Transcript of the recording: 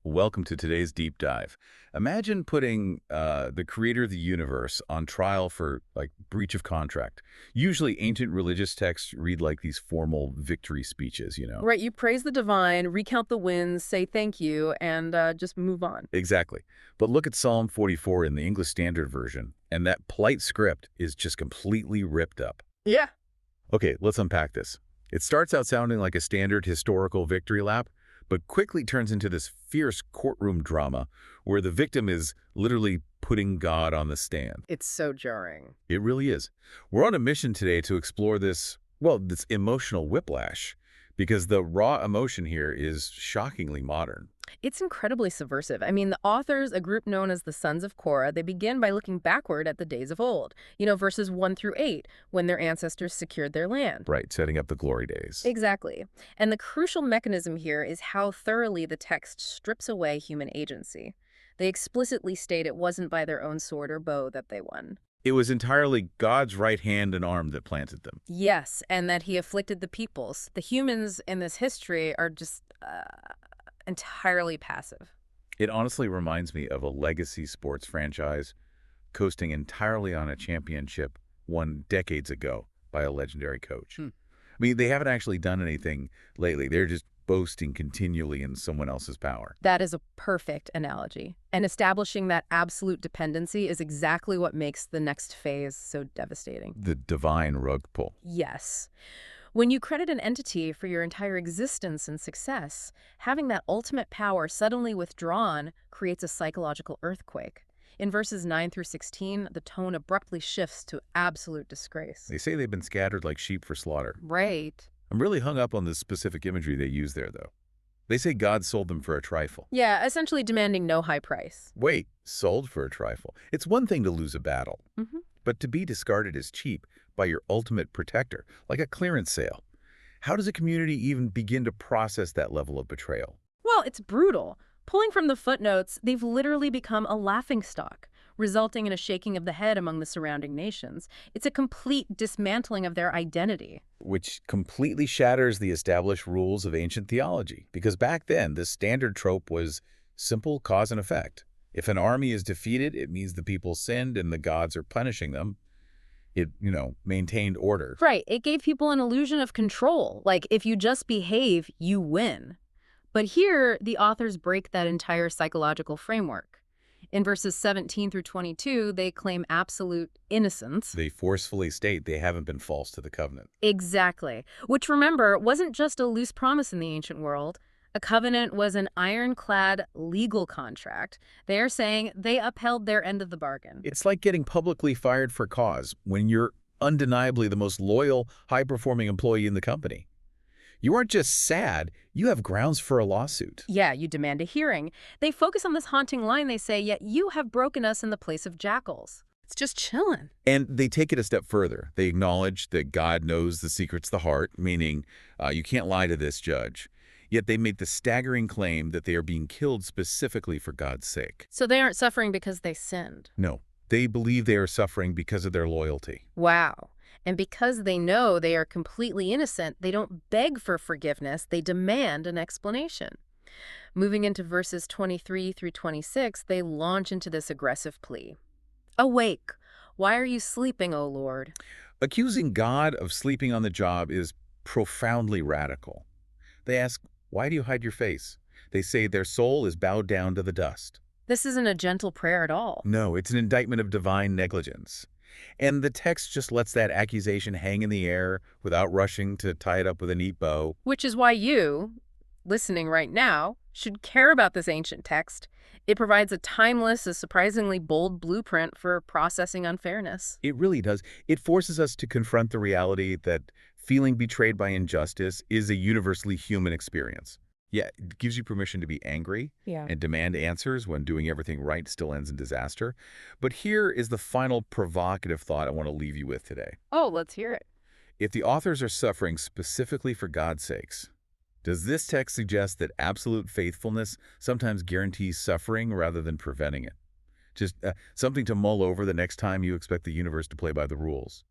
Welcome to today's deep dive. Imagine putting the creator of the universe on trial for breach of contract. Usually ancient religious texts read like these formal victory speeches. Right, you praise the divine, recount the wins, say thank you, and just move on. Exactly. But look at Psalm 44 in the English Standard Version, and that polite script is just completely ripped up. Yeah. Okay, let's unpack this. It starts out sounding like a standard historical victory lap, but quickly turns into this fierce courtroom drama where the victim is literally putting God on the stand. It's so jarring. It really is. We're on a mission today to explore this emotional whiplash, because the raw emotion here is shockingly modern. It's incredibly subversive. I mean, the authors, a group known as the Sons of Korah, they begin by looking backward at the days of old, verses 1 through 8, when their ancestors secured their land. Right, setting up the glory days. Exactly. And the crucial mechanism here is how thoroughly the text strips away human agency. They explicitly state it wasn't by their own sword or bow that they won. It was entirely God's right hand and arm that planted them. Yes, and that he afflicted the peoples. The humans in this history are just entirely passive. It honestly reminds me of a legacy sports franchise coasting entirely on a championship won decades ago by a legendary coach. I mean, they haven't actually done anything lately. They're just boasting continually in someone else's power. That is a perfect analogy. And establishing that absolute dependency is exactly what makes the next phase so devastating. The divine rug pull. Yes. When you credit an entity for your entire existence and success, having that ultimate power suddenly withdrawn creates a psychological earthquake. In verses 9 through 16, the tone abruptly shifts to absolute disgrace. They say they've been scattered like sheep for slaughter. Right. I'm really hung up on the specific imagery they use there, though. They say God sold them for a trifle. Yeah, essentially demanding no high price. Wait, sold for a trifle? It's one thing to lose a battle, hmm but to be discarded as cheap by your ultimate protector, like a clearance sale. How does a community even begin to process that level of betrayal? Well, it's brutal. Pulling from the footnotes, they've literally become a laughingstock, resulting in a shaking of the head among the surrounding nations. It's a complete dismantling of their identity. Which completely shatters the established rules of ancient theology, because back then, the standard trope was simple cause and effect. If an army is defeated, it means the people sinned and the gods are punishing them. It, maintained order. Right, it gave people an illusion of control, like if you just behave, you win. But here, the authors break that entire psychological framework. In verses 17 through 22, they claim absolute innocence. They forcefully state they haven't been false to the covenant. Exactly. Which, remember, wasn't just a loose promise in the ancient world. A covenant was an ironclad legal contract. They are saying they upheld their end of the bargain. It's like getting publicly fired for cause when you're undeniably the most loyal, high-performing employee in the company. You aren't just sad, you have grounds for a lawsuit. Yeah, you demand a hearing. They focus on this haunting line. They say, yet you have broken us in the place of jackals. It's just chillin'. And they take it a step further. They acknowledge that God knows the secrets of the heart, meaning you can't lie to this judge. Yet they make the staggering claim that they are being killed specifically for God's sake. So they aren't suffering because they sinned. No, they believe they are suffering because of their loyalty. Wow. And because they know they are completely innocent, they don't beg for forgiveness, they demand an explanation. Moving into verses 23 through 26, they launch into this aggressive plea. Awake! Why are you sleeping, O Lord? Accusing God of sleeping on the job is profoundly radical. They ask, why do you hide your face? They say their soul is bowed down to the dust. This isn't a gentle prayer at all. No, it's an indictment of divine negligence. And the text just lets that accusation hang in the air without rushing to tie it up with a neat bow. Which is why you, listening right now, should care about this ancient text. It provides a timeless, a surprisingly bold blueprint for processing unfairness. It really does. It forces us to confront the reality that feeling betrayed by injustice is a universally human experience. Yeah, it gives you permission to be angry and demand answers when doing everything right still ends in disaster. But here is the final provocative thought I want to leave you with today. Oh, let's hear it. If the authors are suffering specifically for God's sakes, does this text suggest that absolute faithfulness sometimes guarantees suffering rather than preventing it? Just something to mull over the next time you expect the universe to play by the rules.